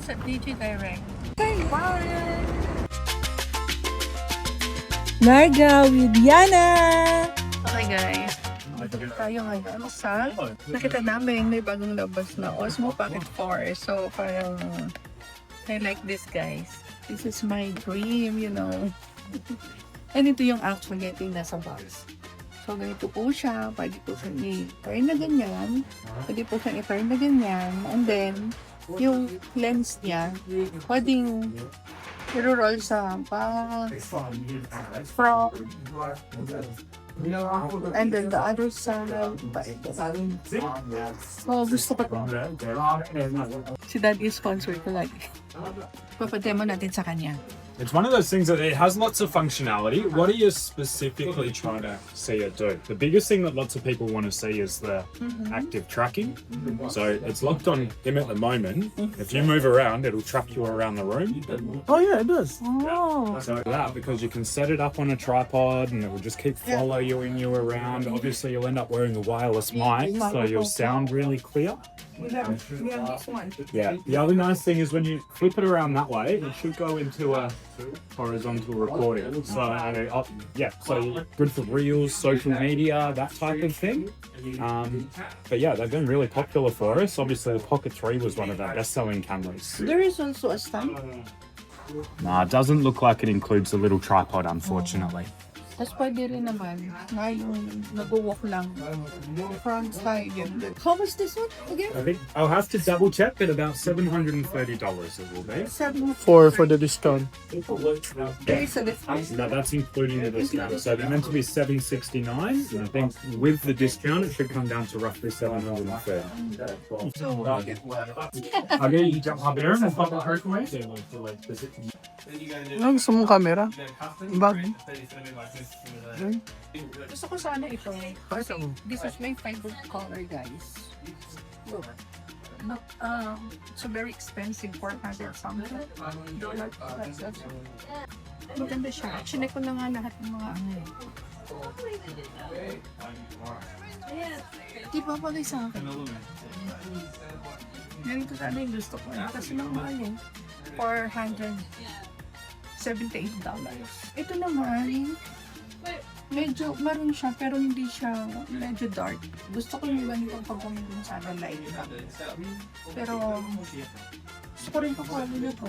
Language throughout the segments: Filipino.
sa DJ Direct. Okay, bye! Larga with Yana! Okay guys, tayo ngayon sa nakita namin may bagong labas na Osmo Pocket 4. So parang I like this guys. This is my dream, you know. And ito yung actually ito yung nasa box. So ganito po siya, pwede po siyang i-turn na ganyan, pwede po siyang i-turn na ganyan, and then yung lens niya, pwedeng i-roll sa front, and then the other side. So gusto ko to. Si Daddy is sponsored ko lagi. Papademo natin sa kanya. It's one of those things that it has lots of functionality. What are you specifically trying to see it do? The biggest thing that lots of people want to see is the active tracking. So it's locked on him at the moment. If you move around, it'll track you around the room. Oh yeah, it does. Oh. So that, because you can set it up on a tripod and it will just keep following you around. Obviously, you'll end up wearing a wireless mic, so you'll sound really clear. Yeah, this one. Yeah. The other nice thing is when you flip it around that way, it should go into a horizontal recording. So so good for reels, social media, that type of thing. But yeah, they've been really popular for us. Obviously, the Pocket 3 was one of our best-selling cameras. There is also a stand. Nah, it doesn't look like it includes a little tripod, unfortunately. Tapos pwede rin naman, nga yung nag-walk lang. Front side yun. How much this one again? I think I'll have to double check, but about $730 it will be. 7 For the discount. There is a difference. No, that's including the discount. So they're meant to be $769. And I think with the discount, it should come down to roughly $730. So, Okay, you jump up there and pop it away. Ano gusto mong camera? Bakit? gusto ko sana ito. Kasi this is my favorite color, guys. Look. But, it's a very expensive, 400 something. $. Maganda siya. Actually, ko na nga lahat ng mga ano eh. Di ba bagay sa akin? Ganito sana yung gusto ko. Kasi lang mahal eh. $478. Ito naman, medyo maroon siya pero hindi siya medyo dark. Gusto ko yung ganitong pag-gamitin sana light lang. Pero gusto ko rin pag-gamitin na to.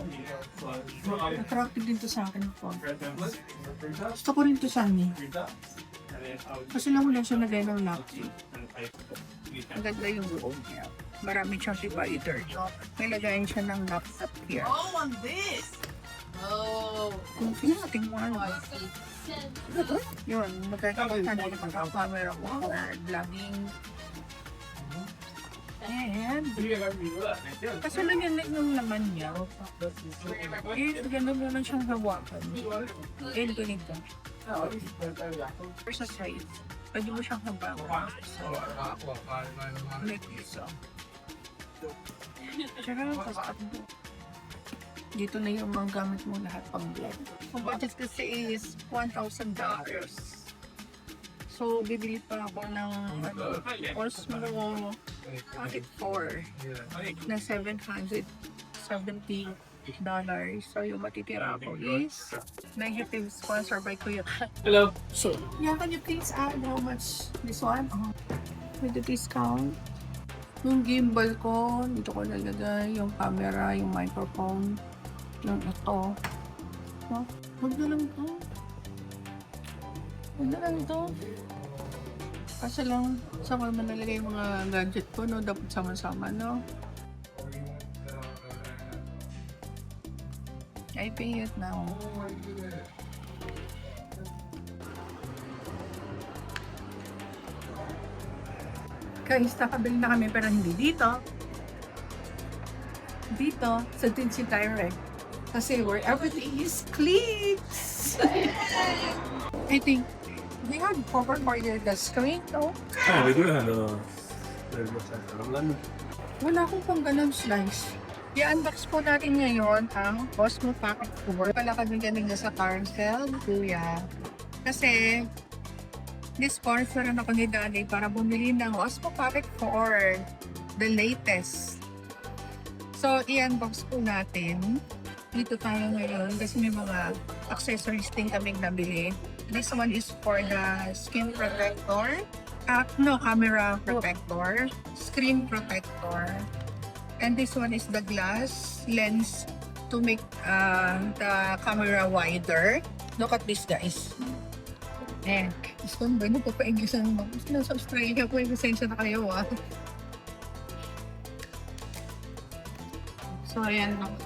Attractive din to sa akin po. Gusto ko rin to sa amin. Kasi lang wala siya nagay ng laptop. Ang ganda yung room niya. Marami siyang divider. May lagayan siya ng laptop here. Oh, on this! Oh. Kung natin mo ano. Yun, magkakaroon ka na ng camera ko for vlogging. And, kasi lang yung naman niya. Ganun naman siyang hawakan. Ganito. First size. Pwede mo siyang hawakan. So, like this. Tsaka, dito na yung mga gamit mo lahat pang vlog. Ang budget kasi is $1,000. So, bibili pa ako ng Osmo Pocket 4 na $770. So, yung matitira ko is negative sponsor by Kuya. Hello. So, yeah, can you please add how much this one? With the discount. Yung gimbal ko, dito ko nalagay yung camera, yung microphone, yung ito. Huwag na lang ito. Huwag na lang ito. Kasi lang, saan ko naman nalagay yung mga gadget ko, no? Dapat sama-sama, no? I pay it now. Guys, nakabili na kami pero hindi dito. Dito, sa Tinsi Direct. Kasi where everything is clicks. I think we had cover for the screen, no? Oh, we do have Wala akong pang ganun slice. I-unbox po natin ngayon ang Osmo Pocket 4. Wala kami galing na sa carousel, kuya. Kasi ni-sponsoran ako ni Daddy para bumili ng Osmo Pocket 4, the latest. So, i-unbox po natin. Dito tayo ngayon kasi may mga accessories din kaming nabili. This one is for the skin protector. No, camera protector. Screen protector. And this one is the glass lens to make the camera wider. Look at this, guys. Eh, gusto mo ba? Ano pa pa-English ang mga? Nasa Australia po, pasensya na kayo, ah. So, ayan lang.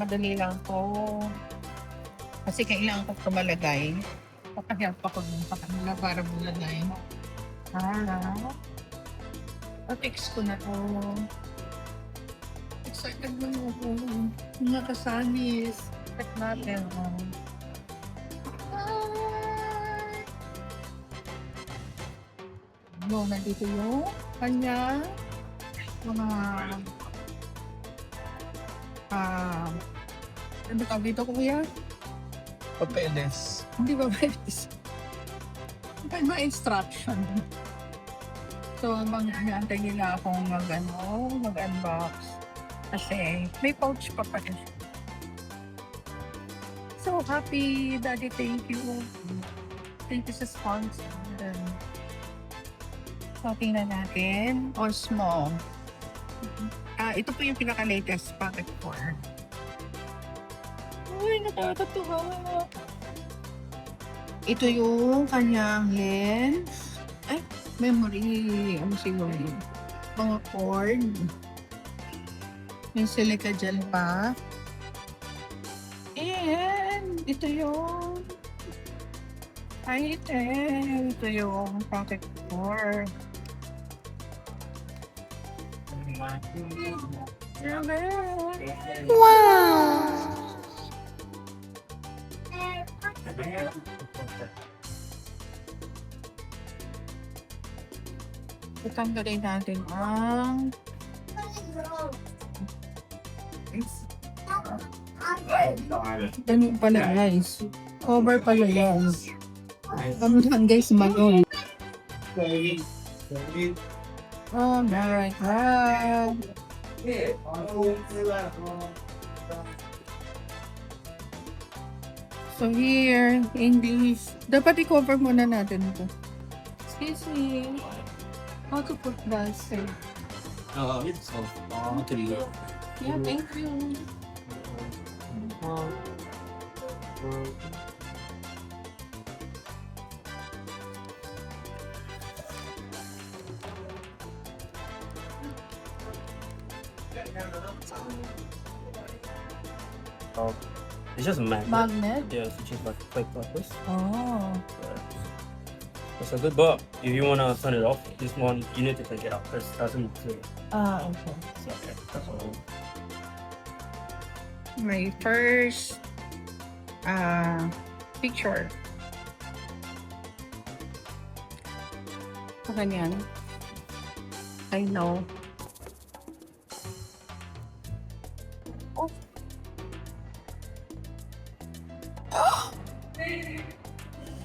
Madali lang po. Kasi kailangan ko kumalagay. Papahirap ako ng pakanila para mulagay. Papix ko na to. Excited na ako. Mga kasanis. Check natin. No, nandito yung kanya. Mga ano tawag dito, kuya? Papeles. Hindi ba pwedis? May mga instruction. So, mag-antay nila akong mag-unbox. Kasi may pouch pa pala. So, happy, Daddy. Thank you. Thank you sa sponsor. So, tingnan natin. Osmo. Ito po yung pinaka-latest packet 4. Uy, nakakatuwa. Ito yung kanyang lens. Ay, memory. Ano siguro yun? Mga cord. May silica gel pa. And ito yung item. Ito yung packet 4. Wow! Tatanggalin natin ang ganun pala, guys. Cover pala yan. Ganun lang, guys, manon. Oh my God. So here, English. Dapat i-cover muna natin ito. Excuse me. How to put this? Yeah, thank you. It's just a magnet. Magnet? Yeah, so just like click like this. Oh. It's a good book. If you wanna turn it off, this one you need to take it out because it doesn't clear. Okay. So okay, that's all. My first picture. So, ganyan. I know. Oh.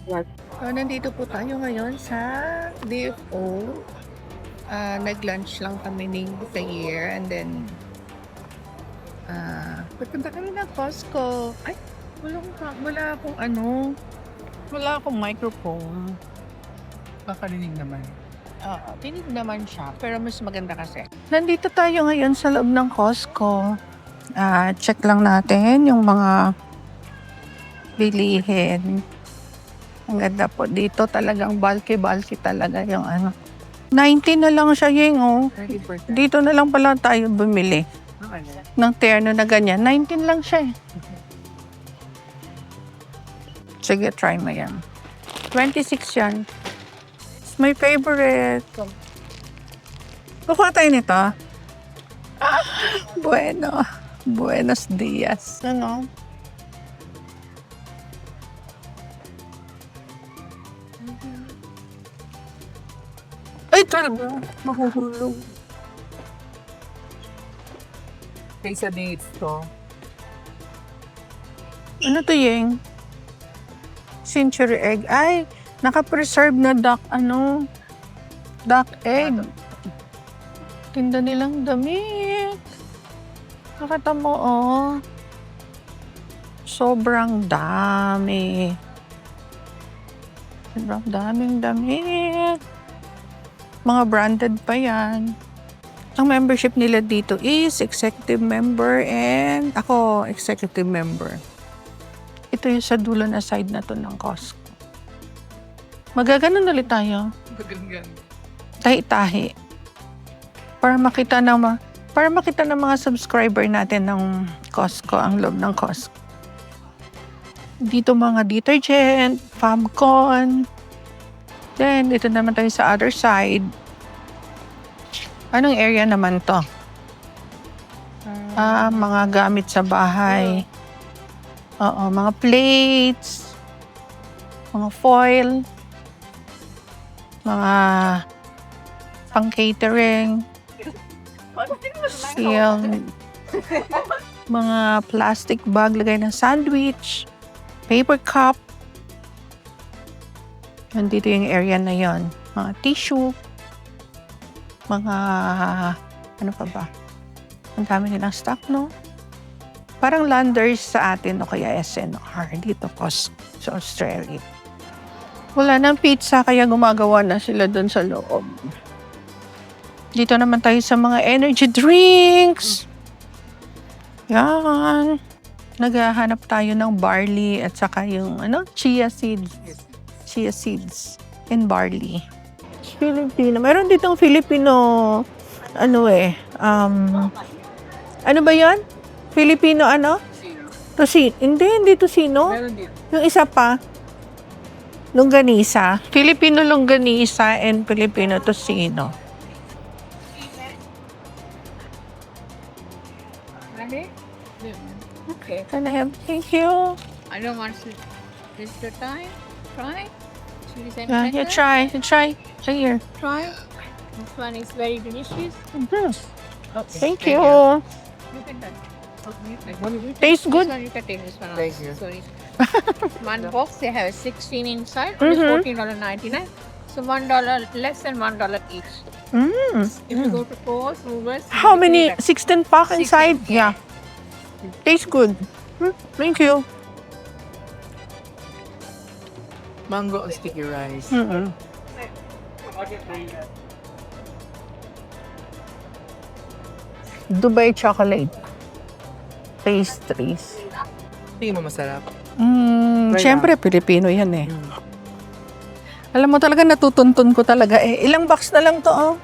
What? So, nandito po tayo ngayon sa DFO. Nag-lunch lang kami ni Zaire and then pupunta kami ng Costco. Ay, wala akong microphone. Nakarinig naman. Tinig naman siya, pero mas maganda kasi. Nandito tayo ngayon sa loob ng Costco. Check lang natin yung mga bilihin. Ang ganda po. Dito talagang bulky talaga yung ano. 19 na lang siya yung 30%. Dito na lang pala tayo bumili ng terno na ganyan. 19 lang siya eh. Sige, try mo yan. 26 yan. It's my favorite. Kukuha tayo nito. Bueno. Buenos dias. Ano? Ay, talaga. Mahuhulog. Kaysa dates to. Ano to, Yeng? Century egg. Ay, naka-preserve na duck egg. Tinda nilang damit. Nakita mo, oh. Sobrang dami. Sobrang daming damit. Mga branded pa yan. Ang membership nila dito is executive member and ako executive member. Ito yung sa dulo na side na to ng Costco. Magaganon ulit tayo. Magandang. Tahi-tahi. Para makita ng mga subscriber natin ng Costco, ang loob ng Costco. Dito mga detergent, Fabcon. Then, dito naman tayo sa other side. Anong area naman to? Mga gamit sa bahay. Oo, mga plates, mga foil, mga pang-catering, yung mga plastic bag, lagay ng sandwich, paper cup. Nandito yung area na yon. Mga tissue, mga, ano pa ba? Ang dami nilang stock, no? Parang Landers sa atin o kaya SNR dito sa Australia. Wala nang pizza kaya gumagawa na sila doon sa loob. Dito naman tayo sa mga energy drinks. Yan. Naghahanap tayo ng barley at saka yung chia seeds. Chia seeds and barley. Filipino. Meron ditong Filipino ano ba 'yan? Filipino Tosino. Hindi tosino. Meron dito. Yung isa pa, longganisa. Filipino longganisa and Filipino tosino. Ready? Okay. Can I have? Thank you. I don't want to waste your time. Try. Chili Yeah, you try. Here. Try. This one is very delicious. Mhm. Thank you. You can try. Tastes good. This one you can take this one. Thank you. Sorry. One box they have 16 inside. It is $14.99. So $1 less than $1 each. If you go to Coles, Woolworths, you How can many? pay that. 16 pack inside? 16, Yeah. Tastes good. Thank you. Mango sticky rice. Dubai chocolate. Pastries. Hindi mo masarap. Siyempre, Pilipino yan eh. Alam mo talaga, natutuntun ko talaga eh. Ilang box na lang to, oh.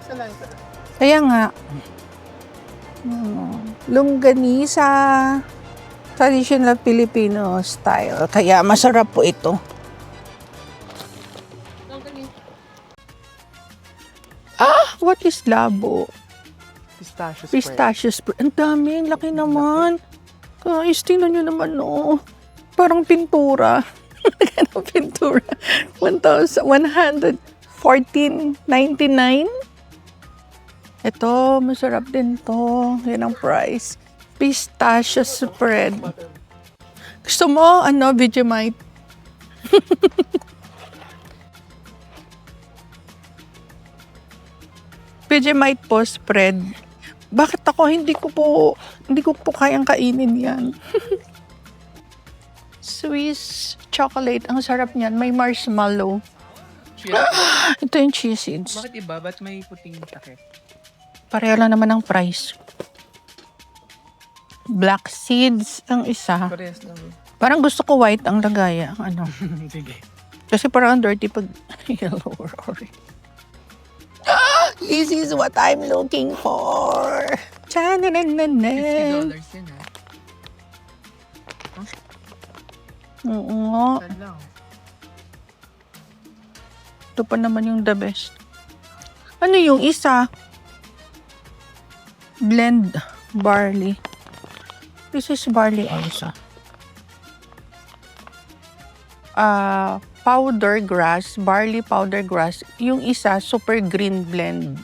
Kaya nga. Longganisa. Traditional Filipino style. Kaya masarap po ito. What is labo? Pistachio spread. Pistachio spread. Ang dami, ang laki naman. Guys, tingnan nyo naman, no. Parang pintura. Anong pintura? 114.99. Ito, masarap din to. Yan ang price. Pistachio spread. Gusto mo, Vegemite? Vegemite po spread. Bakit ako hindi ko po kayang kainin yan. Swiss chocolate, ang sarap niyan. May marshmallow. Ito yung cheese seeds. Bakit iba? Ba't may puting takip? Pareho lang naman ang price. Black seeds ang isa. Parehas lang. Parang gusto ko white ang lagay. Sige. Kasi parang dirty pag yellow or orange. This is what I'm looking for. $50 $50. din ha. Oo. Saan lang? Ito pa naman yung the best. Ano yung isa? Blend barley. This is barley also. Powder grass, barley powder grass. Yung isa, super green blend.